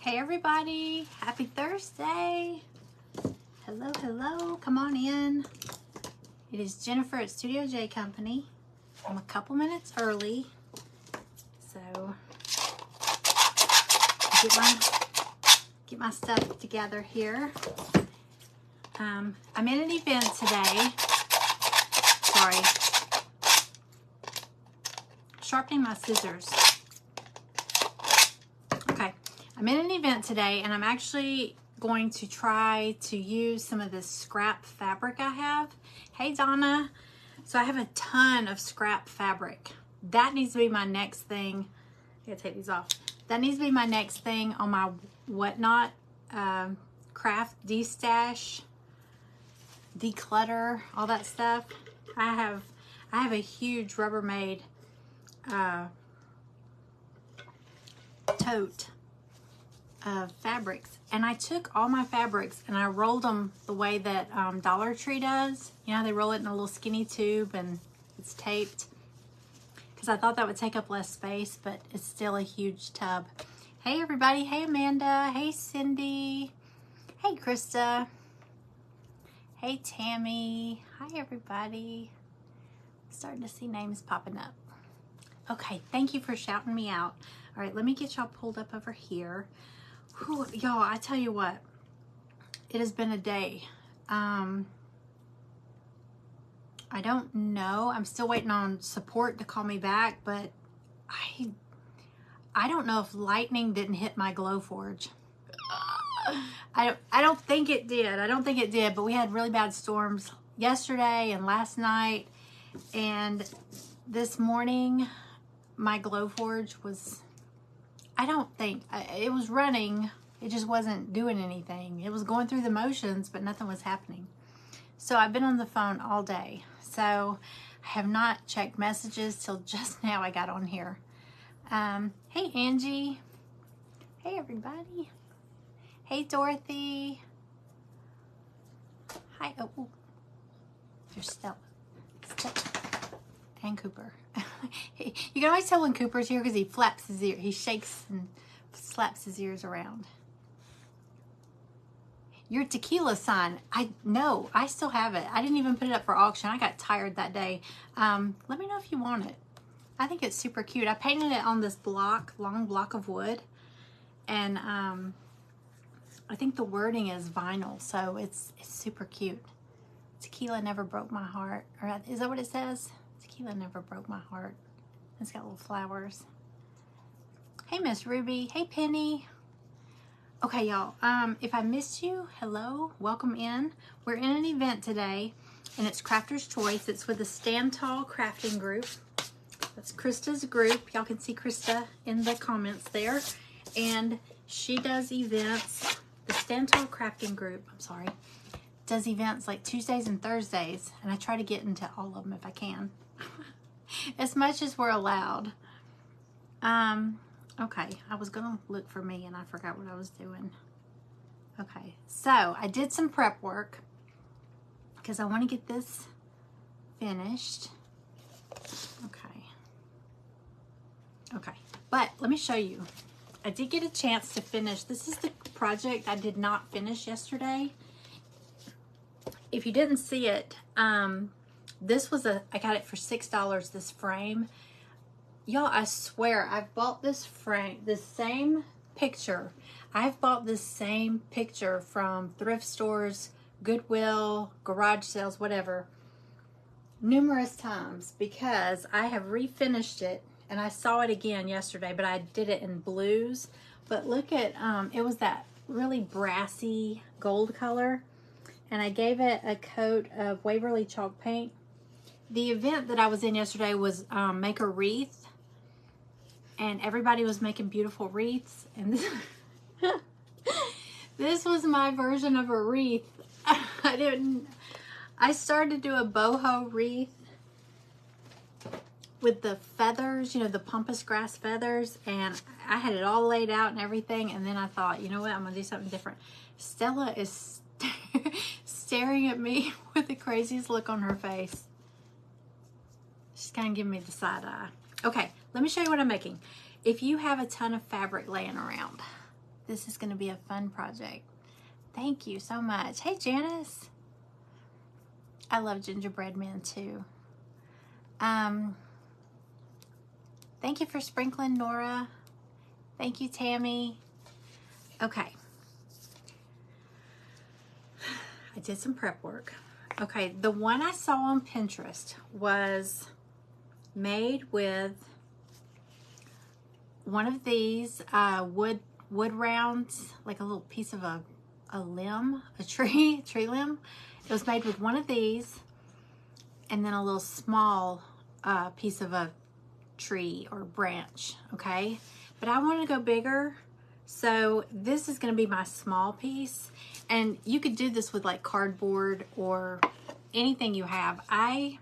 Hey everybody, happy Thursday. Hello, hello, come on in. It is Jennifer at Studio J Company. I'm a couple minutes early, so get my stuff together here. I'm in an event today. Sorry. Sharpening my scissors. Okay, I'm in an event today and I'm actually going to try to use some of this scrap fabric I have. Hey Donna. So I have a ton of scrap fabric. That needs to be my next thing. I gotta take these off. That needs to be my next thing on my whatnot craft de-stash, declutter, all that stuff. I have a huge Rubbermaid tote of fabrics, and I took all my fabrics and I rolled them the way that Dollar Tree does. You know, they roll it in a little skinny tube and it's taped, because I thought that would take up less space, but it's still a huge tub. Hey everybody. Hey Amanda. Hey Cindy. Hey Krista. Hey Tammy. Hi everybody. Starting to see names popping up. Okay, thank you for shouting me out. All right, let me get y'all pulled up over here. Y'all, I tell you what, it has been a day. I don't know. I'm still waiting on support to call me back, but I don't know if lightning didn't hit my Glowforge. I don't think it did. I don't think it did, but we had really bad storms yesterday and last night, and this morning my Glowforge was, it was running. It just wasn't doing anything. It was going through the motions, but nothing was happening. So I've been on the phone all day. So I have not checked messages till just now I got on here. Hey Angie. Hey everybody. Hey Dorothy. Hi. Oh, there's Stella. And Cooper. You can always tell when Cooper's here because he flaps his ear. He shakes and slaps his ears around. Your tequila sign. I still have it. I didn't even put it up for auction. I got tired that day. Let me know if you want it. I think it's super cute. I painted it on this long block of wood. And I think the wording is vinyl, so it's super cute. Tequila never broke my heart. Or is that what it says? Tequila never broke my heart. It's got little flowers. Hey Miss Ruby. Hey Penny. Okay y'all, if I missed you, hello, welcome in. We're in an event today and it's Crafter's Choice. It's with the Stand Tall Crafting Group. That's Krista's group. Y'all can see Krista in the comments there. And she does events, the Stand Tall Crafting Group, does events like Tuesdays and Thursdays, and I try to get into all of them if I can. As much as we're allowed. Okay, I was gonna look for me and I forgot what I was doing. Okay, so I did some prep work because I want to get this finished. Okay, but let me show you. I did get a chance to finish. This is the project I did not finish yesterday. If you didn't see it, this was I got it for $6, this frame. Y'all, I swear, I've bought this frame, this same picture. I've bought this same picture from thrift stores, Goodwill, garage sales, whatever, numerous times because I have refinished it, and I saw it again yesterday, but I did it in blues. But look at, it was that really brassy gold color, and I gave it a coat of Waverly chalk paint. The event that I was in yesterday was make a wreath, and everybody was making beautiful wreaths, and this was my version of a wreath. I started to do a boho wreath with the feathers, you know, the pampas grass feathers, and I had it all laid out and everything, and then I thought, you know what, I'm gonna do something different. Stella is staring at me with the craziest look on her face. She's kind of giving me the side eye. Okay, let me show you what I'm making. If you have a ton of fabric laying around, This is going to be a fun project. Thank you so much. Hey, Janice. I love gingerbread men too. Thank you for sprinkling, Nora. Thank you, Tammy. Okay. I did some prep work. Okay, the one I saw on Pinterest was made with one of these wood rounds, like a little piece of a limb, a tree limb. It was made with one of these and then a little small piece of a tree or branch, okay? But I want to go bigger, so this is going to be my small piece. And you could do this with like cardboard or anything you have. I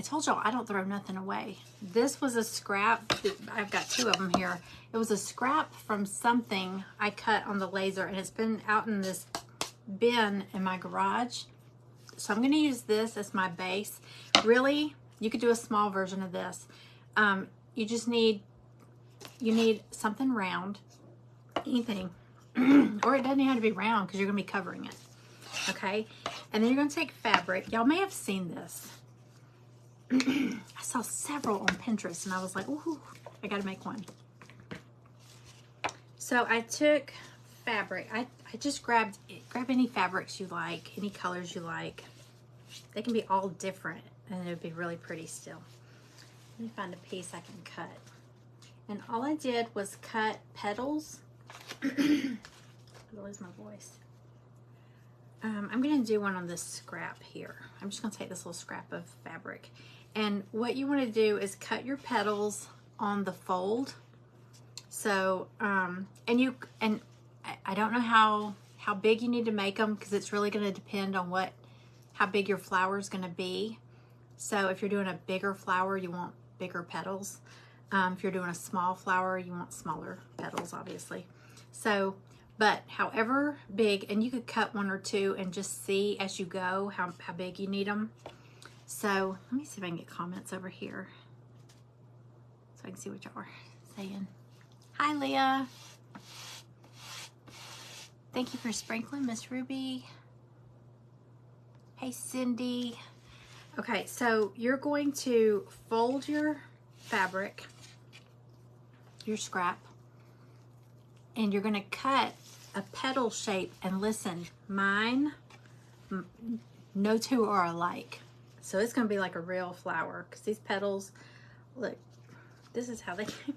told y'all I don't throw nothing away. This was a scrap. I've got two of them here. It was a scrap from something I cut on the laser, and it's been out in this bin in my garage. So I'm going to use this as my base. Really, you could do a small version of this. You just need something round, anything, or it doesn't have to be round because you're going to be covering it. Okay, and then you're going to take fabric. Y'all may have seen this. I saw several on Pinterest and I was like, ooh, I got to make one. So I took fabric. I just grab any fabrics you like, any colors you like. They can be all different and it would be really pretty still. Let me find a piece I can cut. And all I did was cut petals. I lose my voice. I'm going to do one on this scrap here. I'm just going to take this little scrap of fabric. And what you want to do is cut your petals on the fold. So, and I don't know how big you need to make them because it's really going to depend on how big your flower is going to be. So if you're doing a bigger flower, you want bigger petals. If you're doing a small flower, you want smaller petals, obviously. So, but however big, and you could cut one or two and just see as you go how big you need them. So let me see if I can get comments over here so I can see what y'all are saying. Hi, Leah. Thank you for sprinkling, Miss Ruby. Hey, Cindy. Okay, so you're going to fold your fabric, your scrap, and you're going to cut a petal shape. And listen, mine, no two are alike. So it's going to be like a real flower because these petals, look, this is how they came out.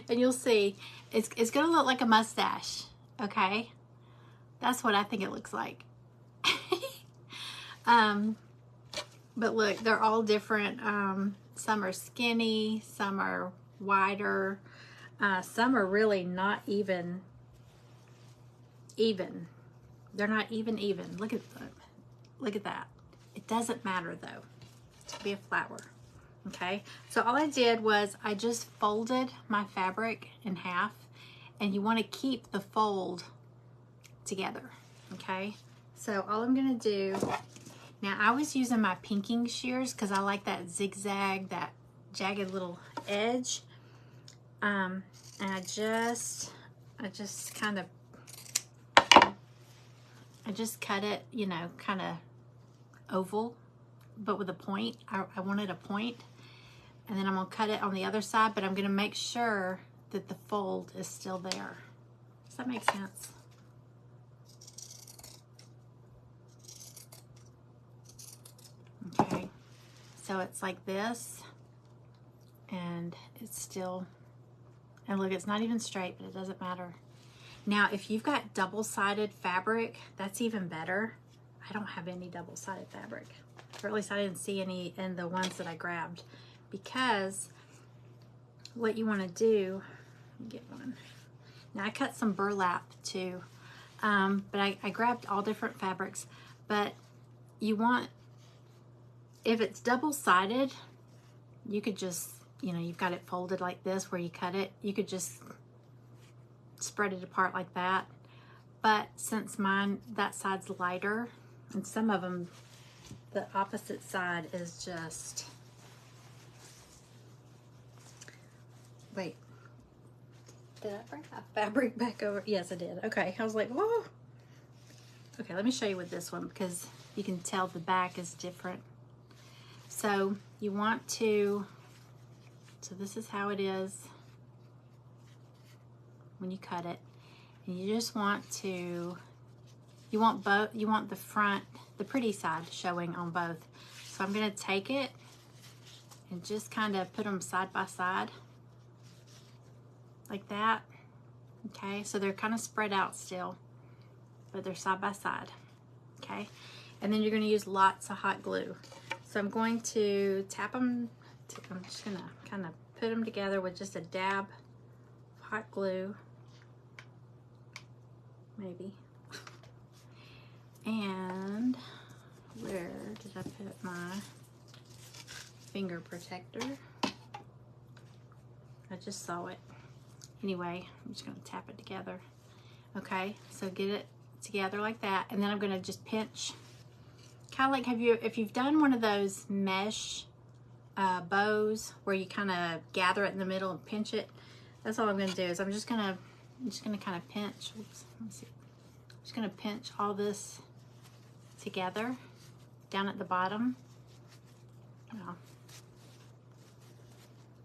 And you'll see, it's going to look like a mustache, okay? That's what I think it looks like. But look, they're all different. Some are skinny, some are wider, some are really not even. They're not even. Look at that. It doesn't matter though. To be a flower. Okay, so all I did was I just folded my fabric in half, and you want to keep the fold together. Okay, so all I'm gonna do now, I was using my pinking shears because I like that zigzag, that jagged little edge, and I just cut it, you know, kind of oval, but with a point. I wanted a point. And then I'm going to cut it on the other side, but I'm going to make sure that the fold is still there. Does that make sense? Okay. So it's like this, and it's still, and look, it's not even straight, but it doesn't matter. Now, if you've got double-sided fabric, that's even better. I don't have any double-sided fabric, or at least I didn't see any in the ones that I grabbed. Because what you want to do, get one. Now I cut some burlap too, but I grabbed all different fabrics. But you want, if it's double-sided, you could just, you know, you've got it folded like this where you cut it, you could just spread it apart like that. But since mine, that side's lighter, and some of them, the opposite side is just, Did I bring my fabric back over? Yes, I did. Okay, I was like, whoa. Okay, let me show you with this one because you can tell the back is different. So you want to, so this is how it is when you cut it. And you just want to, you want the front, the pretty side showing on both. So I'm gonna take it and just kind of put them side by side like that. Okay, so they're kind of spread out still, but they're side by side. Okay, and then you're going to use lots of hot glue. So I'm going to tap them. I'm just going to kind of put them together with just a dab of hot glue, maybe. And where did I put my finger protector? I just saw it. Anyway, I'm just going to tap it together. Okay, so get it together like that, and then I'm going to just pinch, kind of like if you've done one of those mesh bows where you kind of gather it in the middle and pinch it. That's all I'm going to do. Is I'm just going to kind of pinch. Oops, let me see. I'm just going to pinch all this together down at the bottom. Well,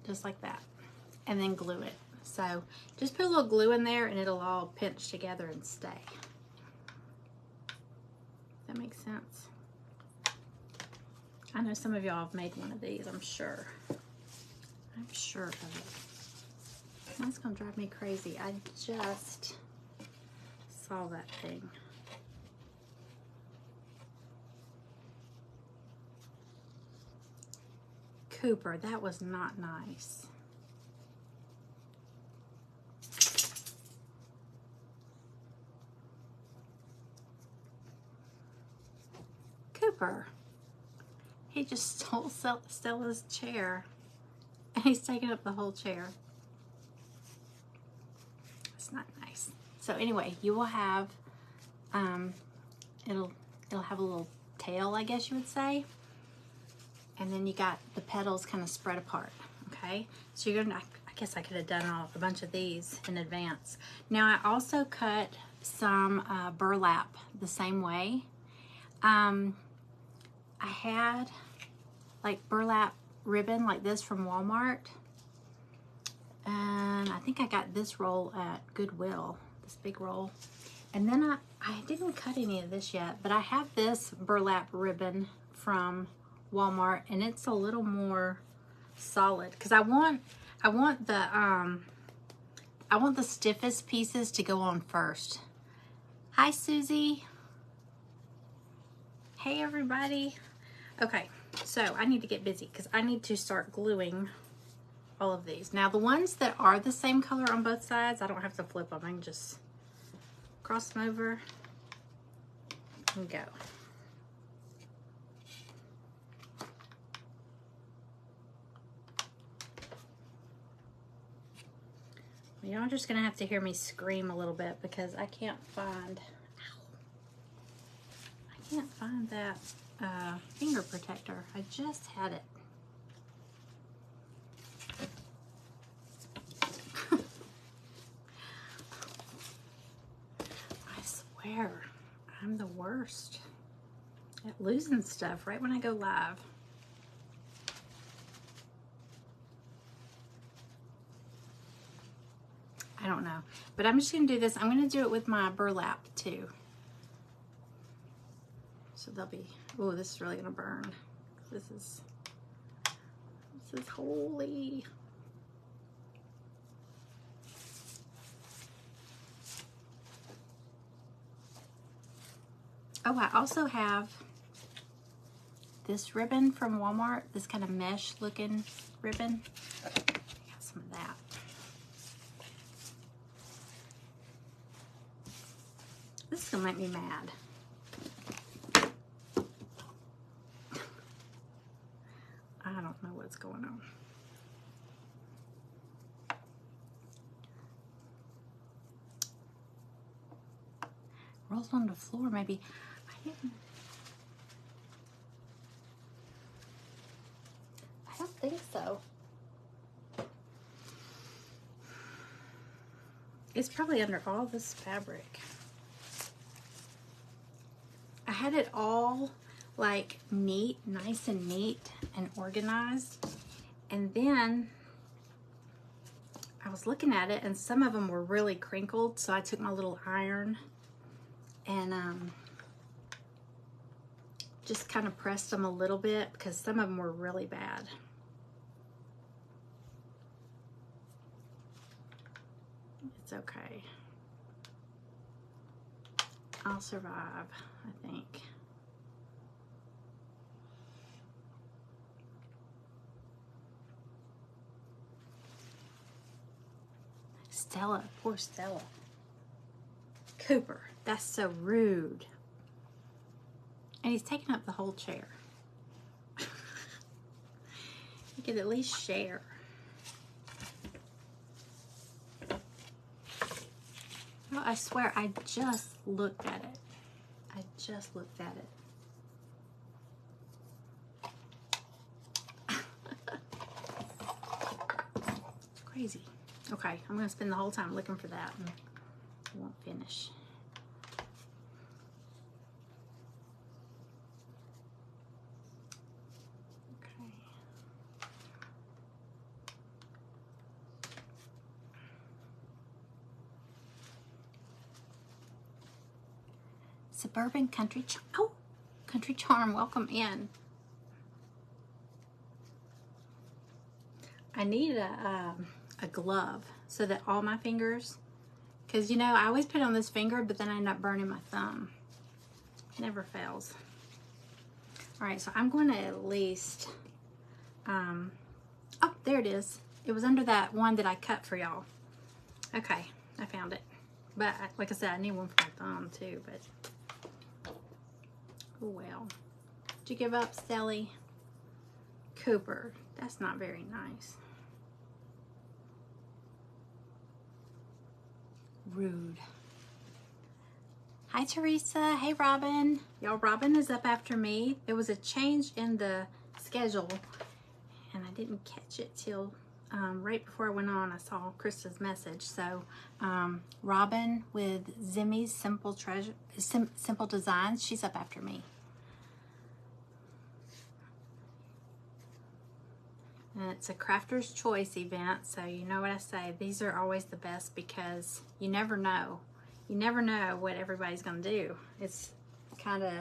just like that, and then glue it. So just put a little glue in there and it'll all pinch together and stay. That makes sense. I know some of y'all have made one of these, I'm sure. I'm sure of it. That's gonna drive me crazy. I just saw that thing. Cooper, that was not nice. Cooper. He just stole Stella's chair and he's taking up the whole chair. It's not nice. So anyway, you will have it'll have a little tail, I guess you would say, and then you got the petals kind of spread apart. Okay, so you're gonna, I guess I could have done a bunch of these in advance. Now I also cut some burlap the same way. I had like burlap ribbon like this from Walmart, and I think I got this roll at Goodwill, this big roll. And then I didn't cut any of this yet, but I have this burlap ribbon from Walmart, and it's a little more solid because I want the stiffest pieces to go on first. Hi Susie. Hey everybody. Okay, so I need to get busy because I need to start gluing all of these. Now the ones that are the same color on both sides, I don't have to flip them. I can just cross them over and go. Y'all are just gonna have to hear me scream a little bit because I can't find that finger protector. I just had it. I swear, I'm the worst at losing stuff right when I go live. I don't know, but I'm just gonna do this. I'm gonna do it with my burlap too. So they'll be, oh, this is really gonna burn. This is holy. Oh, I also have this ribbon from Walmart, this kind of mesh looking ribbon. I got some of that. This is gonna make me mad. I don't know what's going on. Rolls on the floor, maybe. I don't think so. It's probably under all this fabric. I had it all like neat, nice and neat and organized. And then I was looking at it and some of them were really crinkled. So I took my little iron and just kind of pressed them a little bit because some of them were really bad. It's okay. I'll survive, I think. Stella, poor Stella. Cooper, that's so rude. And he's taking up the whole chair. You could at least share. Well, I swear, I just looked at it. I just looked at it. It's crazy. Okay, I'm gonna spend the whole time looking for that and I won't finish. Okay. Suburban Country Charm. Oh, Country Charm, welcome in. I need a glove so that all my fingers, because you know, I always put it on this finger, but then I end up burning my thumb. Never fails. All right, so I'm going to at least, oh, there it is. It was under that one that I cut for y'all. Okay, I found it. But like I said, I need one for my thumb too, but oh well. Did you give up, Stelly? Cooper, that's not very nice. Rude. Hi, Teresa. Hey, Robin. Y'all, Robin is up after me. There was a change in the schedule, and I didn't catch it till right before I went on. I saw Krista's message. So, Robin with Zimmies Simple Designs, she's up after me. And it's a crafter's choice event, so you know what I say. These are always the best because you never know. You never know what everybody's gonna do. It's kind of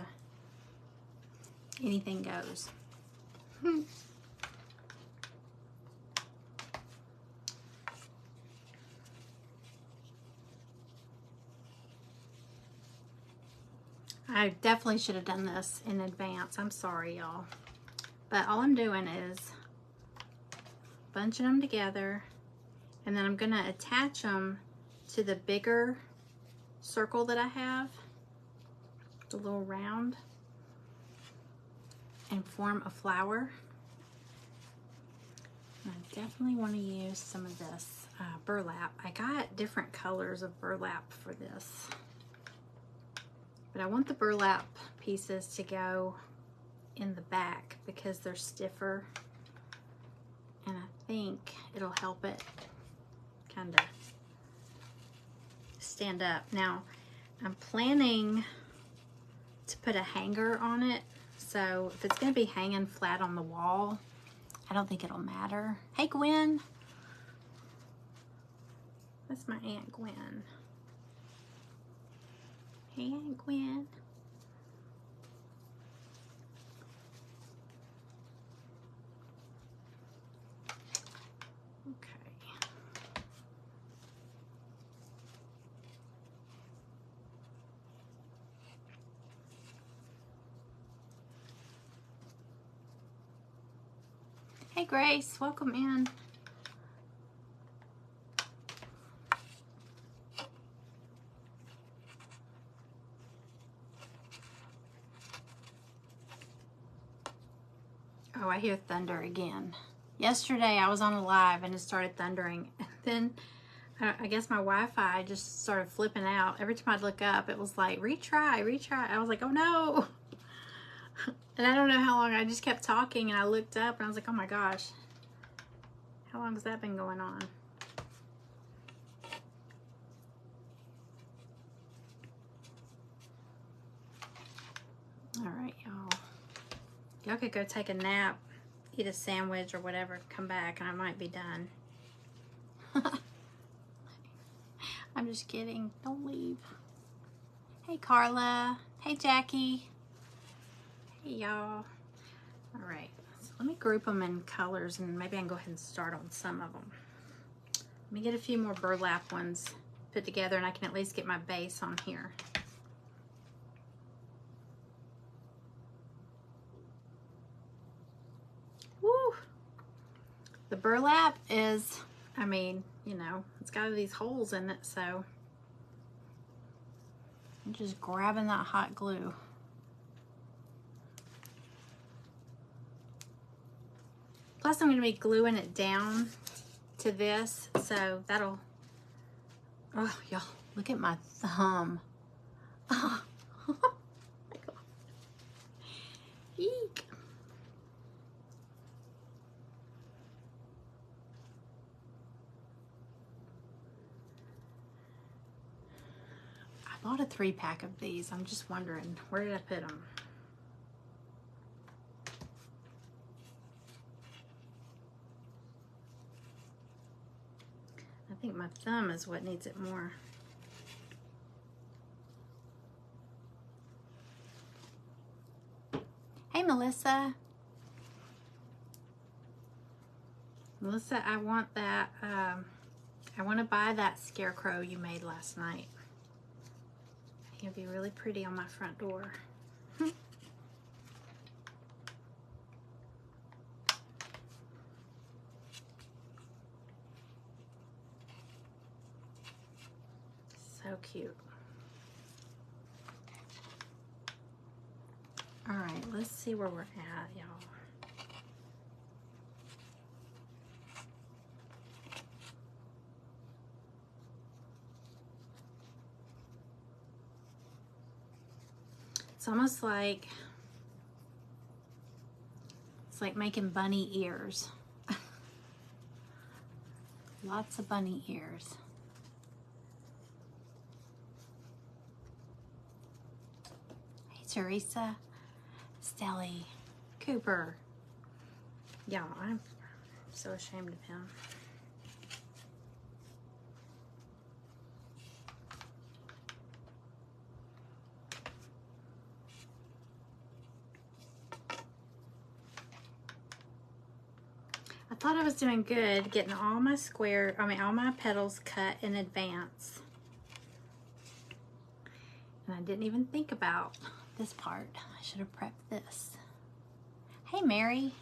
anything goes. I definitely should have done this in advance. I'm sorry, y'all. But all I'm doing is bunching them together, and then I'm gonna attach them to the bigger circle that I have, the little round, and form a flower. And I definitely want to use some of this burlap. I got different colors of burlap for this, but I want the burlap pieces to go in the back because they're stiffer, and I think it'll help it kind of stand up. Now, I'm planning to put a hanger on it, so if it's going to be hanging flat on the wall, I don't think it'll matter. Hey, Gwen. That's my Aunt Gwen. Hey, Aunt Gwen. Hey Grace, welcome in. Oh, I hear thunder again. Yesterday I was on a live and it started thundering. And then I guess my Wi-Fi just started flipping out. Every time I'd look up, it was like, retry, retry. I was like, oh no. And I don't know how long, I just kept talking and I looked up and I was like, oh my gosh, how long has that been going on? All right, y'all. Y'all could go take a nap, eat a sandwich or whatever, come back, and I might be done. I'm just kidding. Don't leave. Hey, Carla. Hey, Jackie. Hey, y'all. All right. So let me group them in colors, and maybe I can go ahead and start on some of them. Let me get a few more burlap ones put together, and I can at least get my base on here. Woo! The burlap is, I mean, you know, it's got these holes in it, so I'm just grabbing that hot glue. Plus, I'm going to be gluing it down to this, so that'll, oh, y'all, look at my thumb. Oh, my God. Eek. I bought a 3-pack of these. I'm just wondering, where did I put them? I think my thumb is what needs it more. Hey, Melissa. Melissa, I want that, I want to buy that scarecrow you made last night. It'll be really pretty on my front door. So cute. All right, let's see where we're at, y'all. It's almost like, it's like making bunny ears. Lots of bunny ears. Hey, Teresa, Stelly, Cooper. Y'all, I'm so ashamed of him. I thought I was doing good getting all my all my petals cut in advance. And I didn't even think about this part. I should have prepped this. Hey, Mary.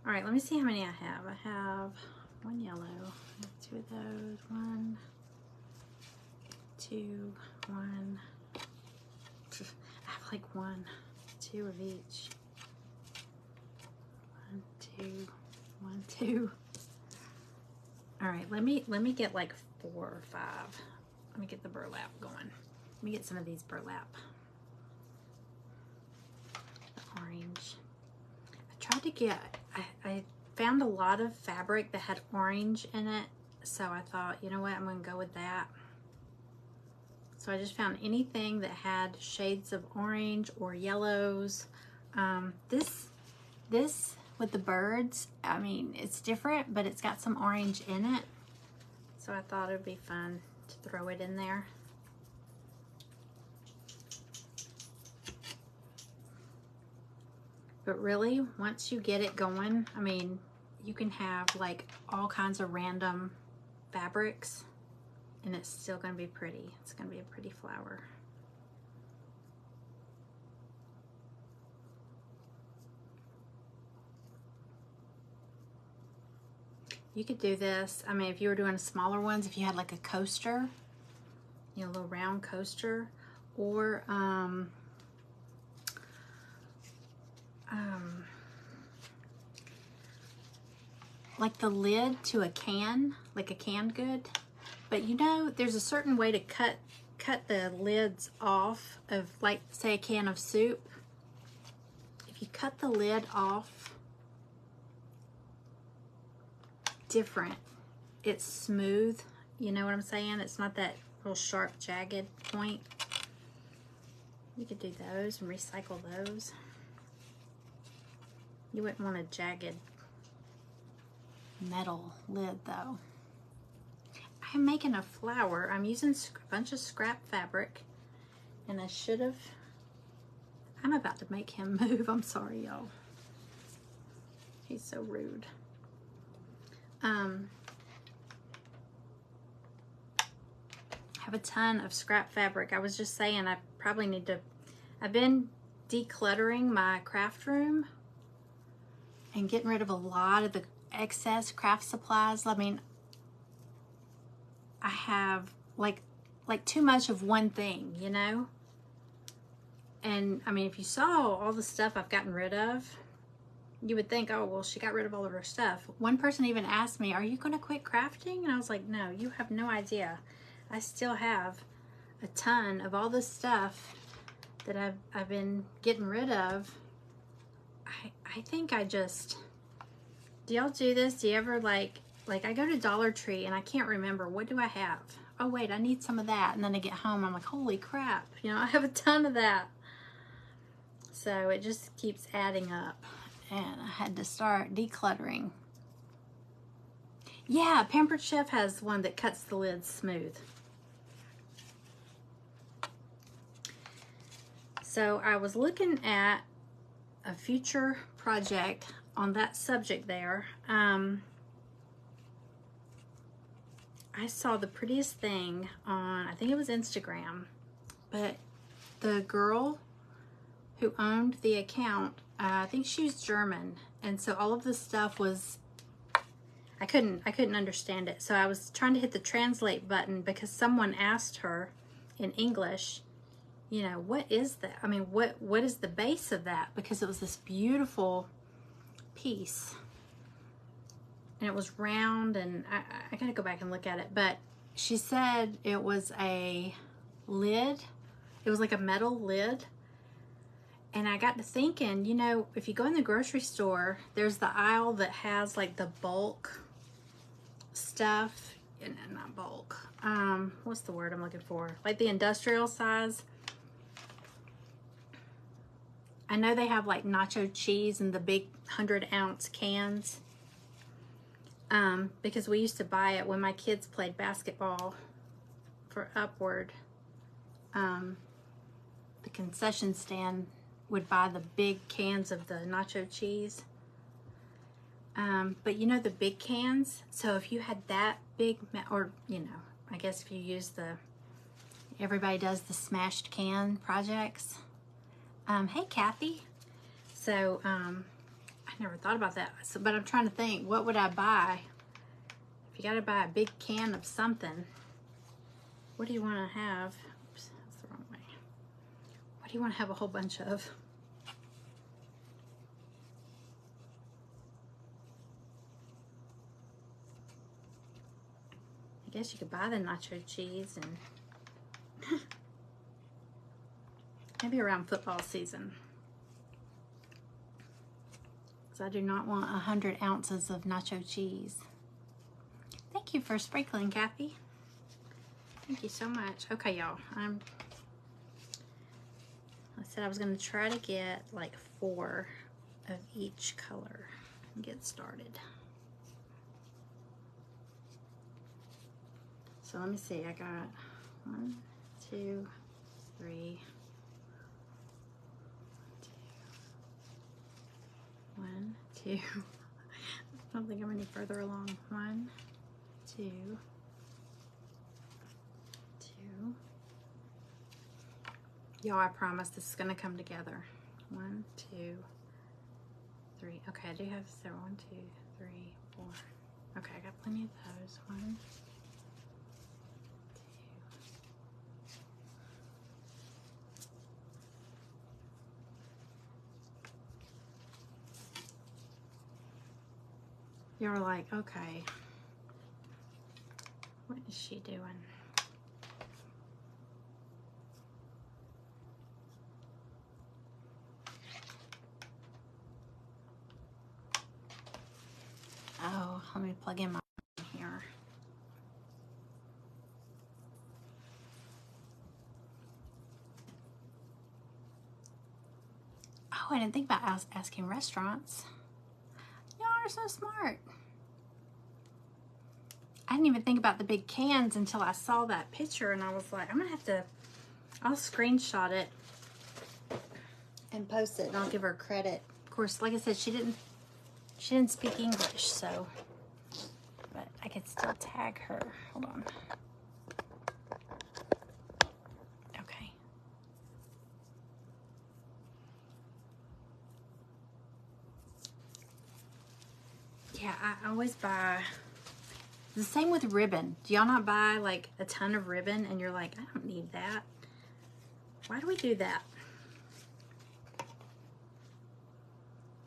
All right, let me see how many I have. I have one yellow, I have 2 of those, 1, 2, 1. I have like 1, 2 of each. 1, 2, 1, 2. All right, let me get like 4 or 5. Let me get the burlap going. Let me get some of these burlap. The orange. I tried to get, I found a lot of fabric that had orange in it, so I thought, you know what, I'm gonna go with that. So I just found anything that had shades of orange or yellows. This with the birds, I mean, it's different, but it's got some orange in it. So I thought it would be fun to throw it in there. But really, once you get it going, I mean, you can have like all kinds of random fabrics and it's still gonna be pretty. It's gonna be a pretty flower. You could do this, I mean, if you were doing smaller ones, if you had like a coaster, you know, a little round coaster, or like the lid to a can, like a canned good. But you know, there's a certain way to cut the lids off of, like, say a can of soup. If you cut the lid off different, it's smooth, you know what I'm saying? It's not that real sharp, jagged point. You could do those and recycle those. You wouldn't want a jagged metal lid though. I'm making a flower. I'm using a bunch of scrap fabric, and I should have. I'm about to make him move. I'm sorry, y'all. He's so rude. I have a ton of scrap fabric. I was just saying I probably need to. I've been decluttering my craft room and getting rid of a lot of the excess craft supplies. I mean, I have like too much of one thing, you know? And I mean, if you saw all the stuff I've gotten rid of, you would think, oh, well, she got rid of all of her stuff. One person even asked me, are you going to quit crafting? And I was like, no, you have no idea. I still have a ton of all this stuff that I've been getting rid of. I think I just, do y'all do this? Do you ever like I go to Dollar Tree and I can't remember, what do I have? Oh wait, I need some of that. And then I get home, I'm like, holy crap, you know, I have a ton of that. So it just keeps adding up, and I had to start decluttering. Yeah, Pampered Chef has one that cuts the lids smooth. So I was looking at a future project on that subject there. I saw the prettiest thing on, I think it was Instagram, but the girl who owned the account, I think she was German, and so all of the stuff was, I couldn't understand it. So I was trying to hit the translate button because someone asked her in English, you know, what is that? I mean, what is the base of that? Because it was this beautiful piece. And it was round, and I gotta go back and look at it. But she said it was a lid. It was like a metal lid. And I got to thinking, you know, if you go in the grocery store, there's the aisle that has like the bulk stuff. And not bulk. What's the word I'm looking for? Like the industrial size. I know they have like nacho cheese in the big 100-ounce cans. Because we used to buy it when my kids played basketball for Upward. The concession stand would buy the big cans of the nacho cheese. But you know the big cans? So if you had that big, or you know, I guess if you use everybody does the smashed can projects. Hey Kathy. So, I never thought about that. So, but I'm trying to think, what would I buy? If you got to buy a big can of something, what do you want to have? Oops, that's the wrong way. What do you want to have a whole bunch of? I guess you could buy the nacho cheese and maybe around football season. I do not want 100 ounces of nacho cheese. Thank you for sprinkling, Kathy. Thank you so much. Okay, y'all. I said I was going to try to get like 4 of each color and get started. So let me see. I got 1, 2, 3. 1, 2. I don't think I'm any further along. 1, 2, 2. Y'all, I promise this is gonna come together. 1, 2, 3. Okay, I do have 7. 1, 2, 3, 4. Okay, I got plenty of those. 1, 2. You're like, okay, what is she doing? Oh, let me plug in my here. didn't think about asking restaurants. Y'all are so smart. I didn't even think about the big cans until I saw that picture, and I was like, I'm gonna have to, I'll screenshot it and post it, and I'll give her credit. Of course, like I said, she didn't speak English, so, but I could still tag her. Hold on. Okay. Yeah, I always buy the same with ribbon. Do y'all not buy like a ton of ribbon and you're like, I don't need that? Why do we do that?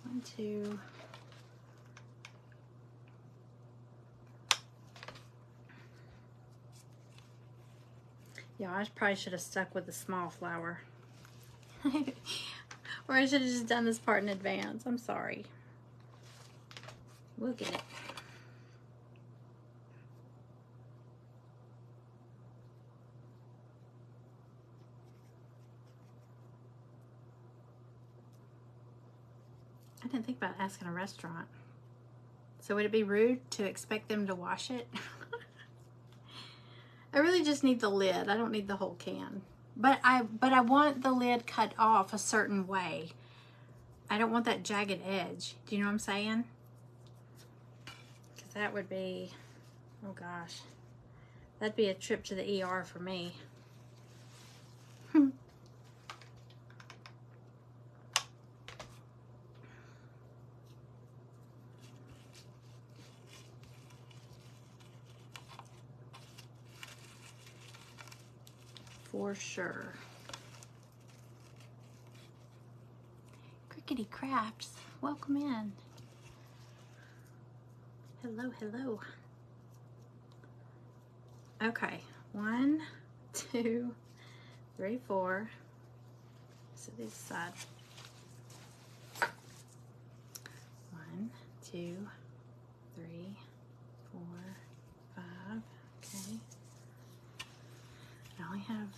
1, 2. Yeah, I probably should have stuck with the small flower. Or I should have just done this part in advance. I'm sorry. We'll get it. I didn't think about asking a restaurant. So would it be rude to expect them to wash it? I really just need the lid. I don't need the whole can. But I want the lid cut off a certain way. I don't want that jagged edge. Do you know what I'm saying? Because that would be, oh gosh. That'd be a trip to the ER for me. For sure. Crickety Crafts, welcome in. Hello, hello. Okay, 1, 2, 3, 4. So this side. 1, 2, 3, 4, 5. Okay. I only have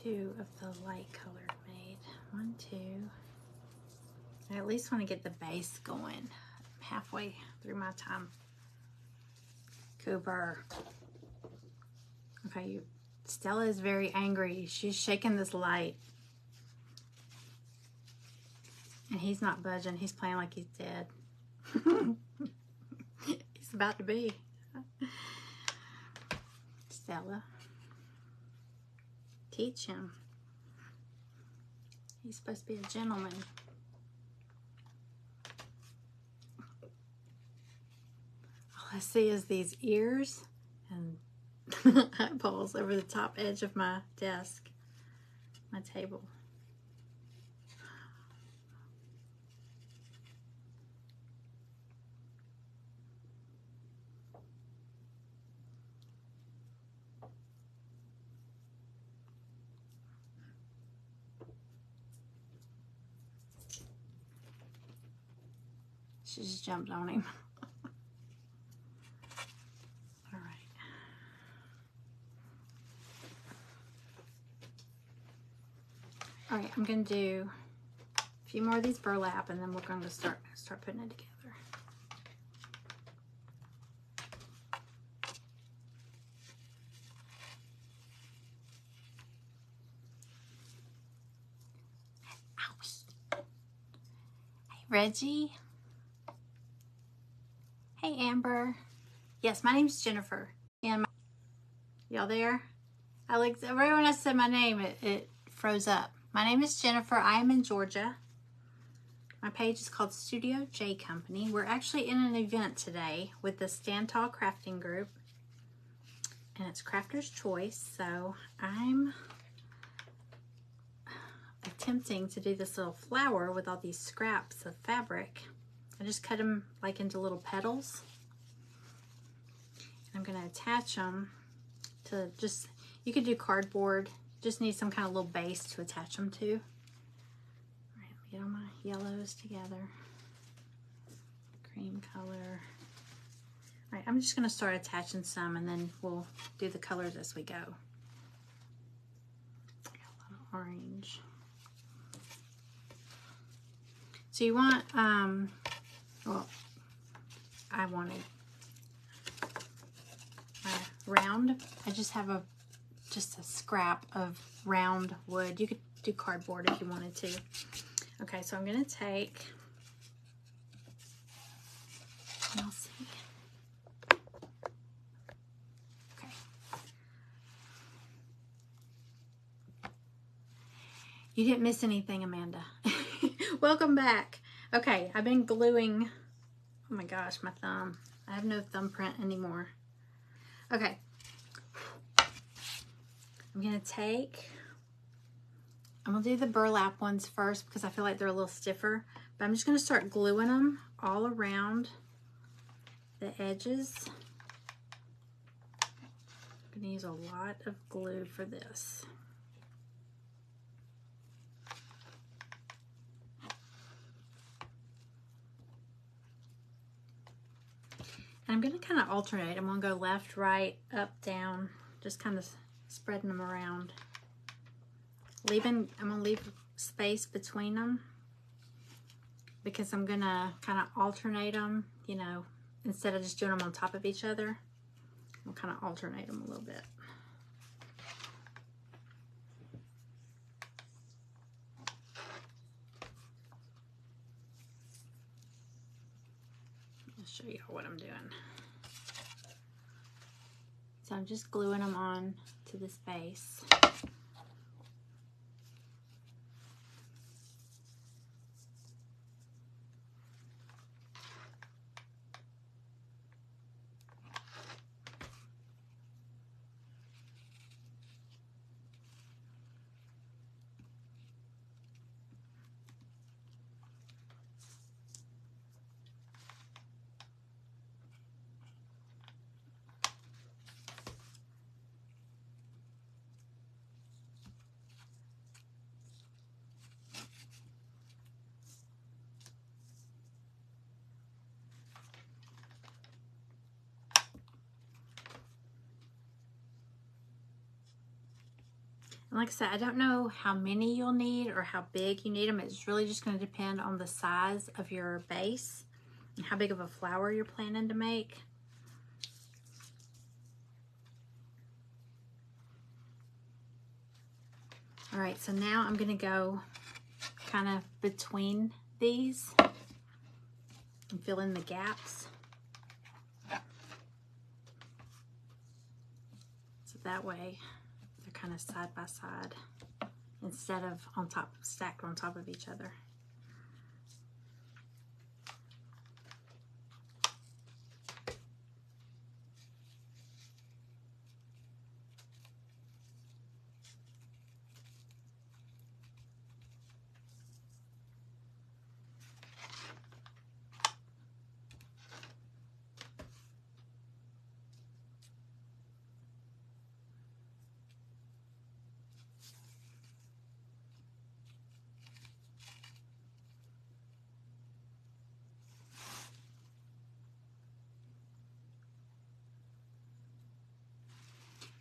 2 of the light colored made. 1, 2. I at least want to get the base going. I'm halfway through my time. Cooper. Okay, Stella is very angry. She's shaking this light. And he's not budging. He's playing like he's dead. He's about to be. Stella. Teach him. He's supposed to be a gentleman. All I see is these ears and eyeballs over the top edge of my desk, my table. She just jumped on him. All right. All right, I'm gonna do a few more of these burlap, and then we're going to start putting it together. Owie. Hey, Reggie. Hey, Amber. Yes, my name's Jennifer. And y'all there? Right when I said my name, it froze up. My name is Jennifer. I am in Georgia. My page is called Studio J Company. We're actually in an event today with the Stand Tall Crafting Group. And it's Crafter's Choice. So I'm attempting to do this little flower with all these scraps of fabric. I just cut them like into little petals. And I'm going to attach them to just, you could do cardboard. Just need some kind of little base to attach them to. All right, let me get all my yellows together. Cream color. All right, I'm just going to start attaching some, and then we'll do the colors as we go. Got a little orange. So you want, well, I wanted round. I just have just a scrap of round wood. You could do cardboard if you wanted to. Okay, so I'm going to take, I'll see. Okay. You didn't miss anything, Amanda. Welcome back. Okay, I've been gluing, oh my gosh, my thumb. I have no thumbprint anymore. Okay. I'm going to do the burlap ones first because I feel like they're a little stiffer. But I'm just going to start gluing them all around the edges. I'm going to use a lot of glue for this. And I'm going to kind of alternate. I'm going to go left, right, up, down, just kind of spreading them around. I'm going to leave space between them because I'm going to kind of alternate them, you know, instead of just doing them on top of each other. I'll kind of alternate them a little bit. I'll show you what I'm doing. So I'm just gluing them on to this base. And like I said, I don't know how many you'll need or how big you need them. It's really just going to depend on the size of your base and how big of a flower you're planning to make. All right, so now I'm going to go kind of between these and fill in the gaps. So that way they're kind of side by side instead of on top, stacked on top of each other.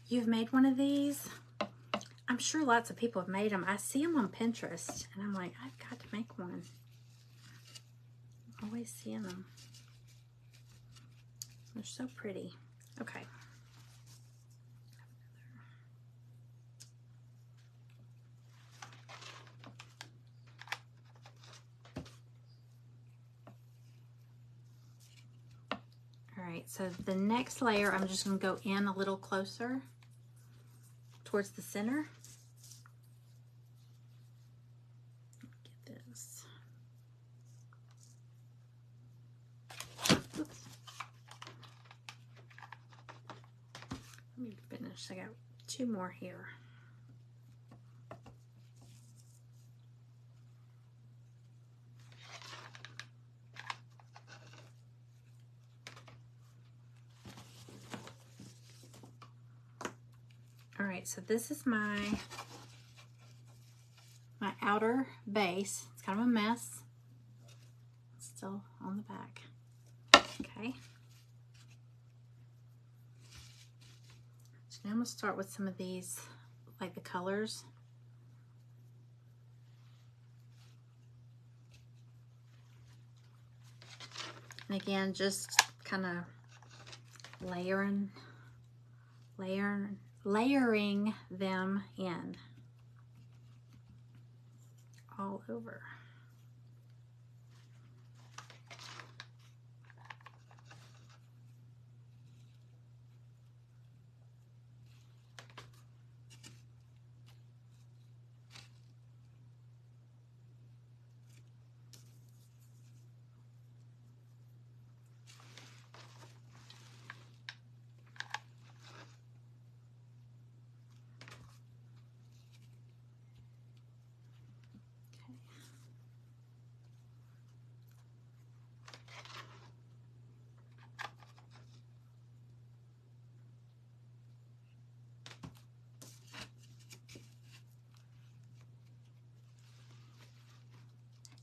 You've made one of these? I'm sure lots of people have made them. I see them on Pinterest, and I'm like, I've got to make one. I'm always seeing them. They're so pretty. Okay. All right, so the next layer, I'm just going to go in a little closer towards the center. Get this. Oops. Let me finish. I got 2 more here. All right, so this is my outer base. It's kind of a mess. It's still on the back. Okay. So now I'm going to start with some of these, like the colors. And again, just kind of layering them in all over.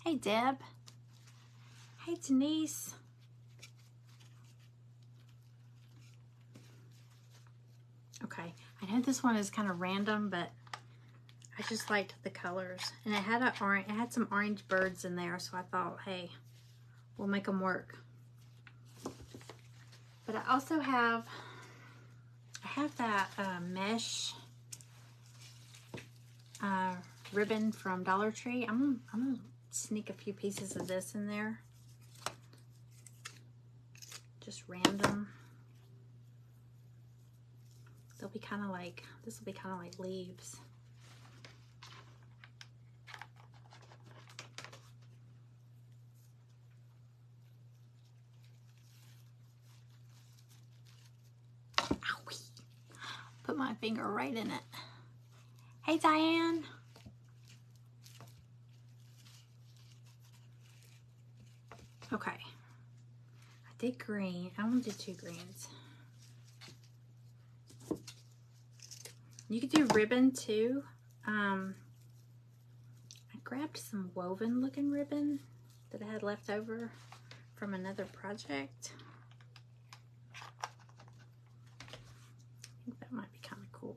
Hey, Deb. Hey, Denise. Okay, I know this one is kind of random, but I just liked the colors. And it had some orange birds in there, so I thought, hey, we'll make them work. But I also have, that mesh ribbon from Dollar Tree. I'm gonna sneak a few pieces of this in there. Just random. They'll be kind of like, this will be kind of like leaves. Owie. Put my finger right in it. Hey, Diane. Okay. I did green. I want to do 2 greens. You could do ribbon too. I grabbed some woven looking ribbon that I had left over from another project. I think that might be kind of cool.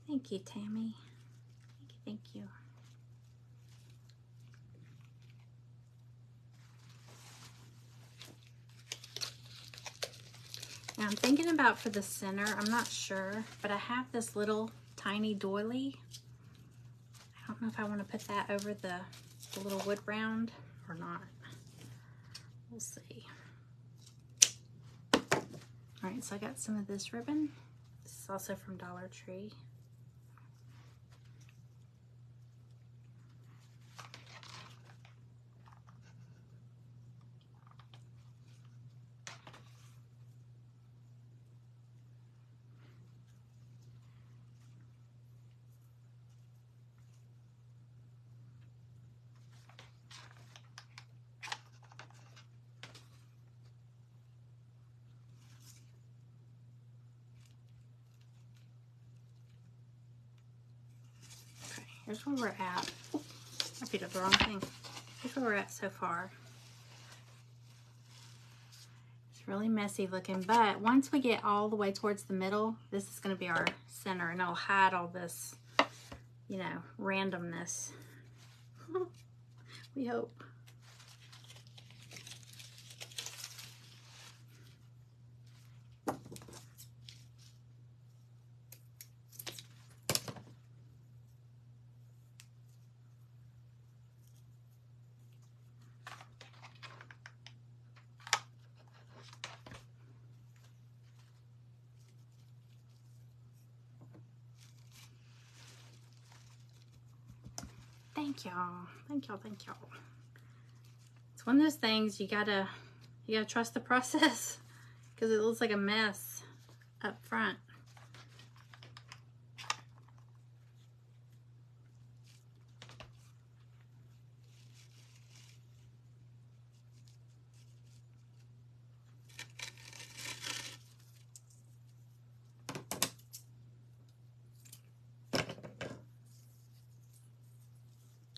Thank you, Tammy. Thank you. Now I'm thinking about for the center, I'm not sure, but I have this little tiny doily. I don't know if I want to put that over the little wood round or not. We'll see. All right, so I got some of this ribbon. This is also from Dollar Tree. Here's where we're at. I picked up the wrong thing. Here's where we're at so far. It's really messy looking, but once we get all the way towards the middle, this is going to be our center, and it'll hide all this, you know, randomness. We hope. Thank y'all. Thank y'all. Thank y'all. It's one of those things you gotta trust the process because it looks like a mess up front.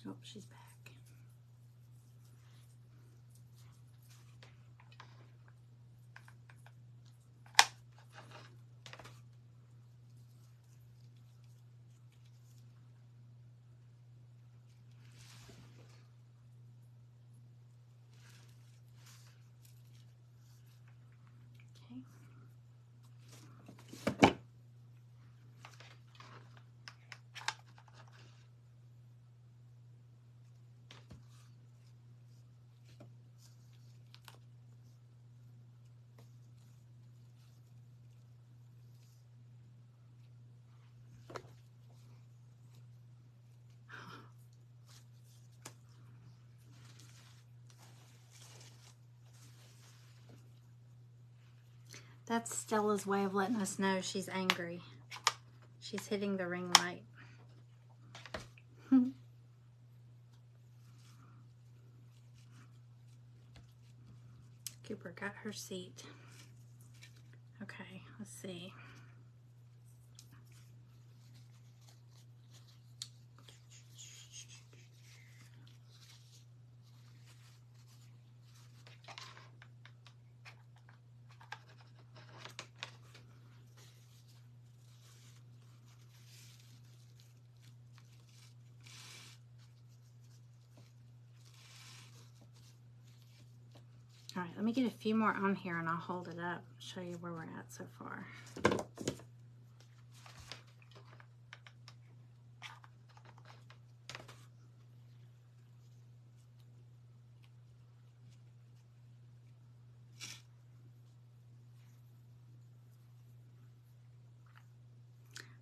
Oh, she's back. That's Stella's way of letting us know she's angry. She's hitting the ring light. Cooper got her seat. Okay, let's see. All right, let me get a few more on here and I'll hold it up, show you where we're at so far.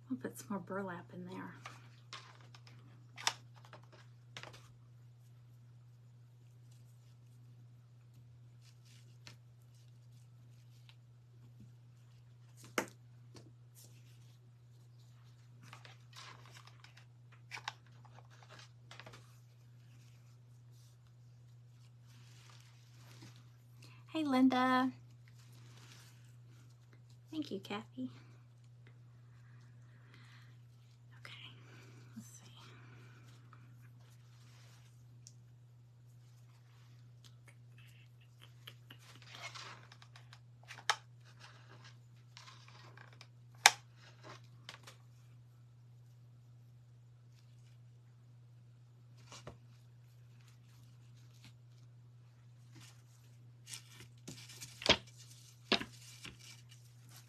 I'll put some more burlap in there. Hey, Linda. Thank you, Kathy. Okay, let's see.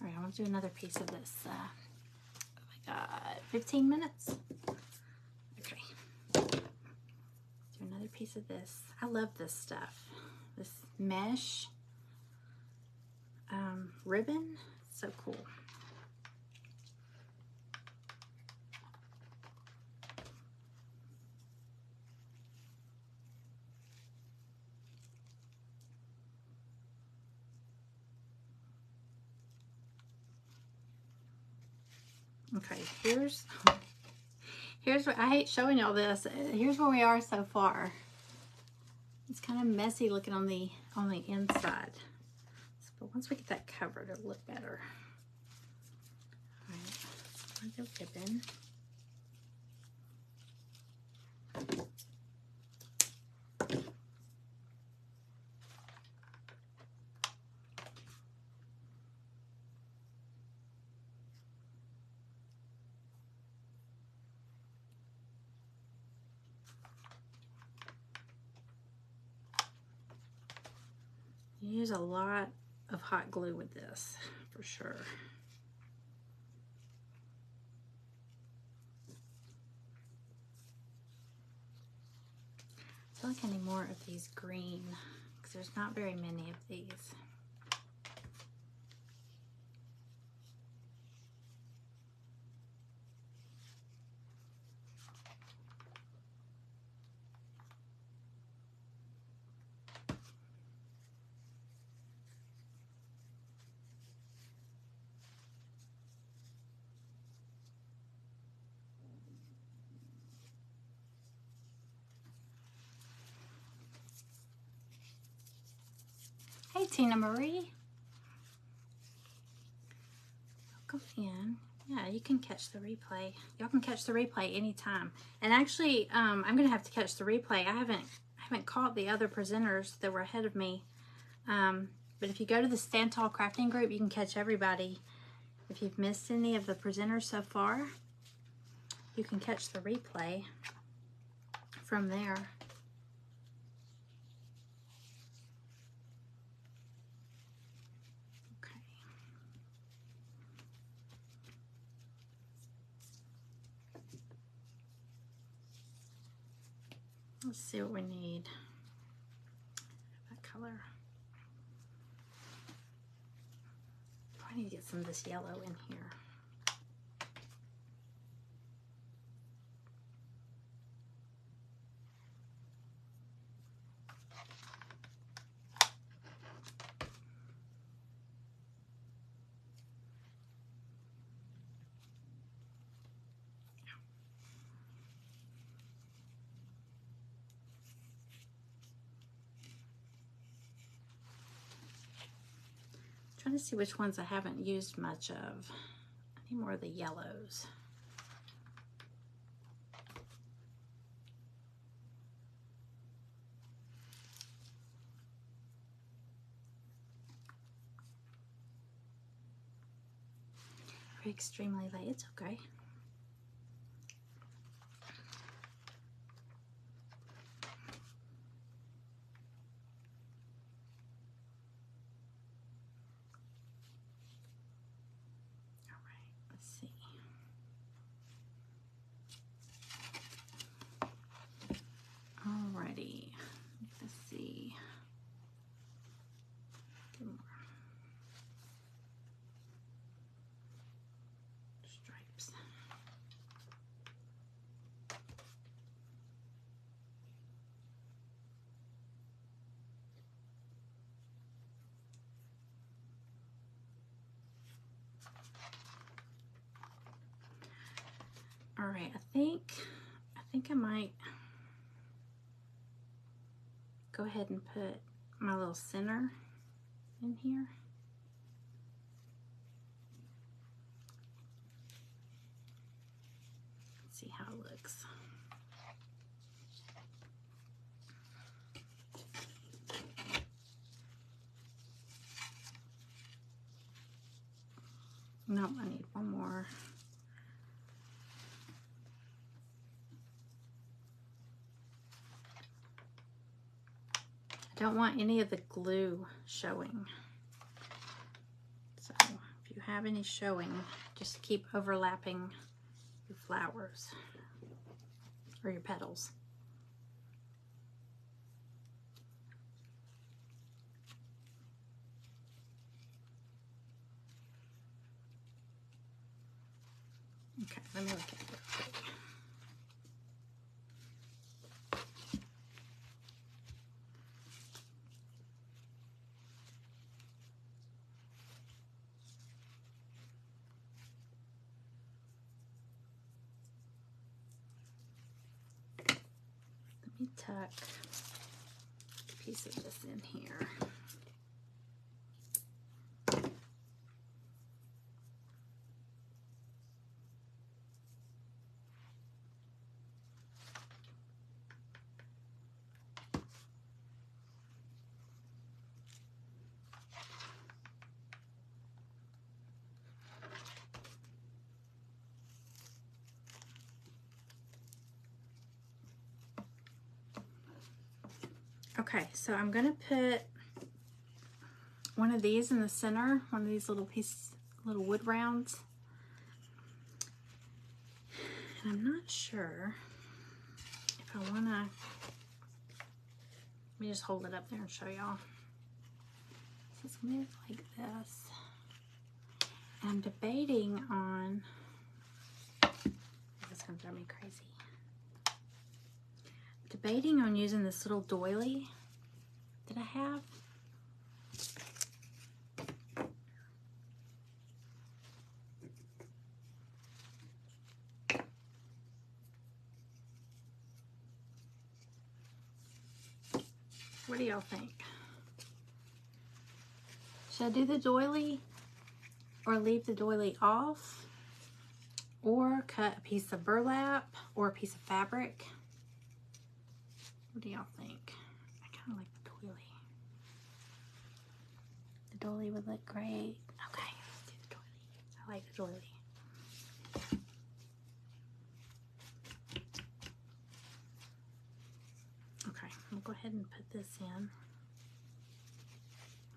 All right, I want to do another piece of this. Oh my God, 15 minutes. Okay, do another piece of this. I love this stuff. This mesh ribbon, so cool. Okay, here's what I hate showing y'all this. Here's where we are so far. It's kind of messy looking on the inside. But once we get that covered, it'll look better. All right, find the ribbon. You use a lot of hot glue with this, for sure. I feel like I need more of these green, because there's not very many of these. Hey, Tina Marie. Welcome in. Yeah, you can catch the replay. Y'all can catch the replay anytime. And actually, I'm gonna have to catch the replay. I haven't caught the other presenters that were ahead of me. But if you go to the Stand Tall Crafting group, you can catch everybody. If you've missed any of the presenters so far, you can catch the replay from there. Okay. Let's see what we need. That color. I need to get some of this yellow in here. Trying to see which ones I haven't used much of. I need more of the yellows. We're extremely late. It's okay. Alrighty, let's see. Get more stripes. All right, I think I might go ahead and put my little center in here. Let's see how it looks. No, I need one more. I don't want any of the glue showing. So if you have any showing, just keep overlapping your flowers or your petals. Okay, let me look at it real quick. Let me tuck a piece of this in here. Okay, so I'm gonna put one of these in the center, one of these little wood rounds. And I'm not sure if I wanna, let me just hold it up there and show y'all. So it's gonna be like this. And I'm debating on, this is gonna drive me crazy. Debating on using this little doily that I have. What do y'all think? Should I do the doily or leave the doily off, or cut a piece of burlap or a piece of fabric? What do y'all think? I kind of like the doily. The doily would look great. Okay, let's do the doily. I like the doily. Okay, I'm gonna go ahead and put this in.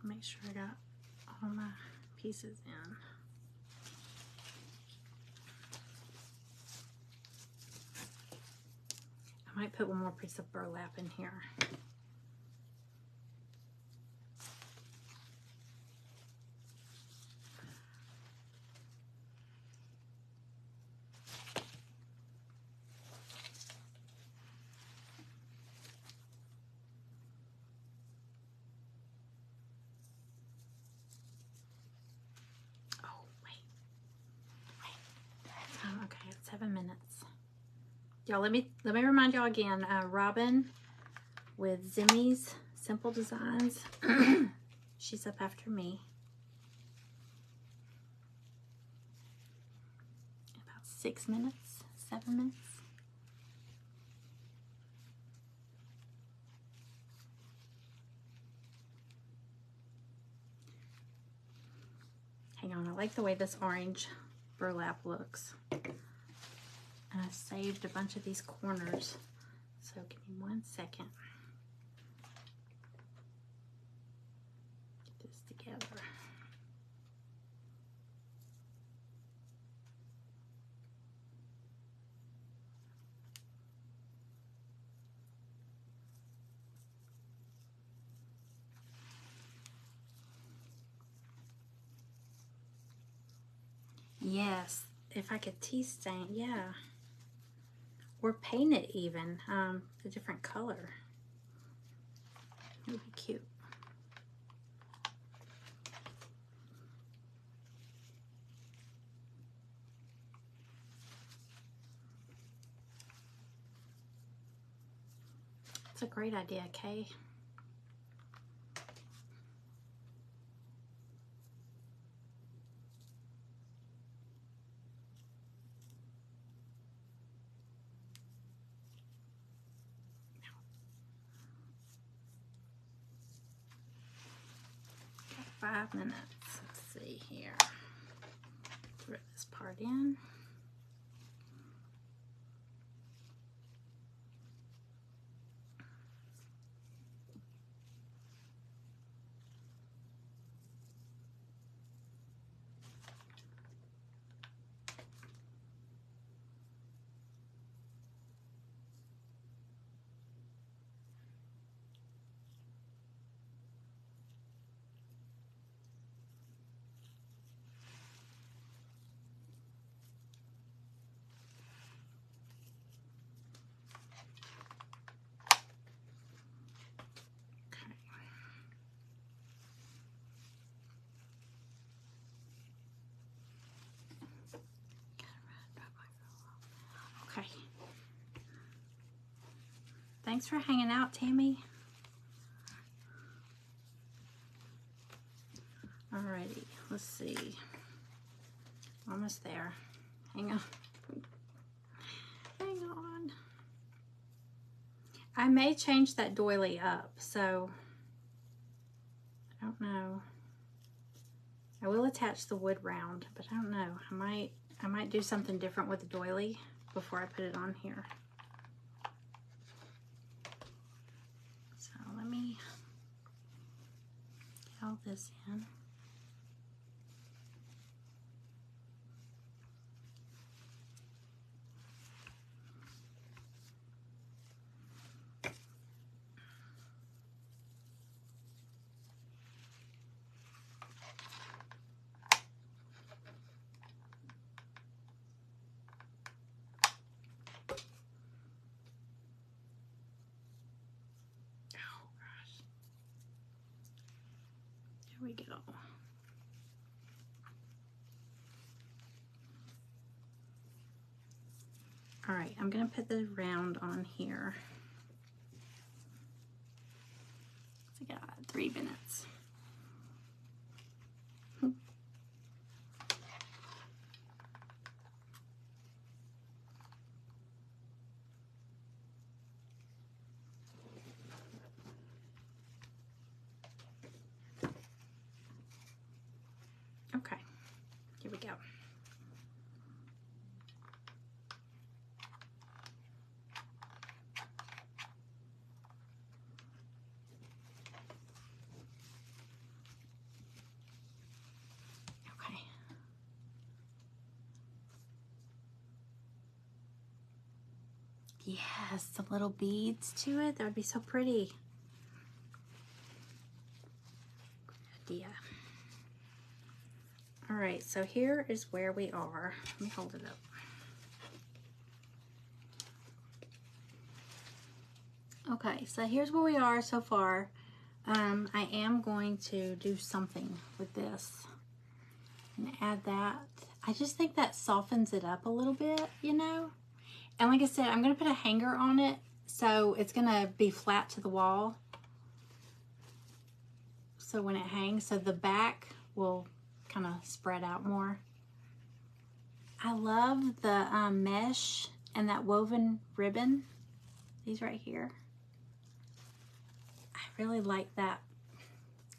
Make sure I got all my pieces in. I might put one more piece of burlap in here. Okay, it's 7 minutes. Y'all, let me remind y'all again. Robin with Zimmies Simple Designs. She's up after me. About 6 minutes, 7 minutes. Hang on, I like the way this orange burlap looks. And I saved a bunch of these corners. So give me 1 second. Get this together. Yes, if I could tea stain, yeah. Or paint it even, a different color. It would be cute. It's a great idea, Kay. Got 5 minutes. Let's see here. Throw this part in. Okay. Thanks for hanging out, Tammy. Alrighty, let's see. Almost there. Hang on. Hang on. I may change that doily up, so I don't know. I will attach the wood round, but I don't know. I might do something different with the doily before I put it on here. So let me get all this in. There we go. All right, I'm gonna put the round on here. I got 3 minutes. Okay, here we go. Okay. Yes, some little beads to it. That would be so pretty. Good idea. All right, so here is where we are. Let me hold it up. Okay, so here's where we are so far. I am going to do something with this and add that. I just think that softens it up a little bit, you know? And like I said, I'm gonna put a hanger on it, so it's gonna be flat to the wall. So when it hangs, so the back will kind of spread out more. I love the mesh and that woven ribbon, these right here. I really like that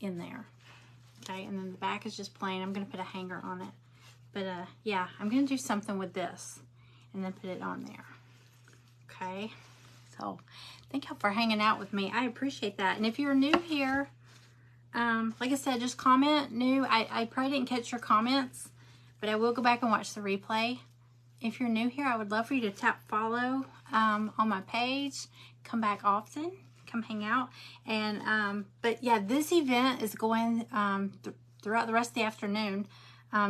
in there. Okay, and then the back is just plain. I'm gonna put a hanger on it. But yeah, I'm gonna do something with this and then put it on there. Okay, so thank y'all for hanging out with me. I appreciate that. And if you're new here, like I said, just comment new. I probably didn't catch your comments, but I will go back and watch the replay. If you're new here, I would love for you to tap follow on my page. Come back often. Come hang out. And but yeah, this event is going throughout the rest of the afternoon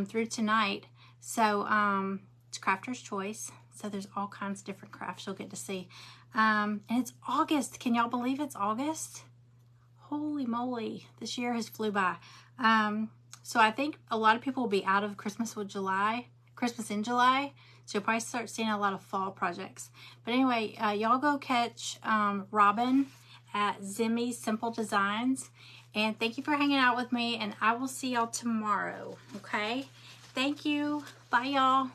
through tonight. So it's Crafter's Choice. So there's all kinds of different crafts you'll get to see. And it's August. Can y'all believe it's August? Holy moly, this year has flew by. So I think a lot of people will be out of Christmas in July. So you'll probably start seeing a lot of fall projects. But anyway, y'all go catch Robin at Zimmies Simple Designs. And thank you for hanging out with me, and I will see y'all tomorrow, okay? Thank you. Bye, y'all.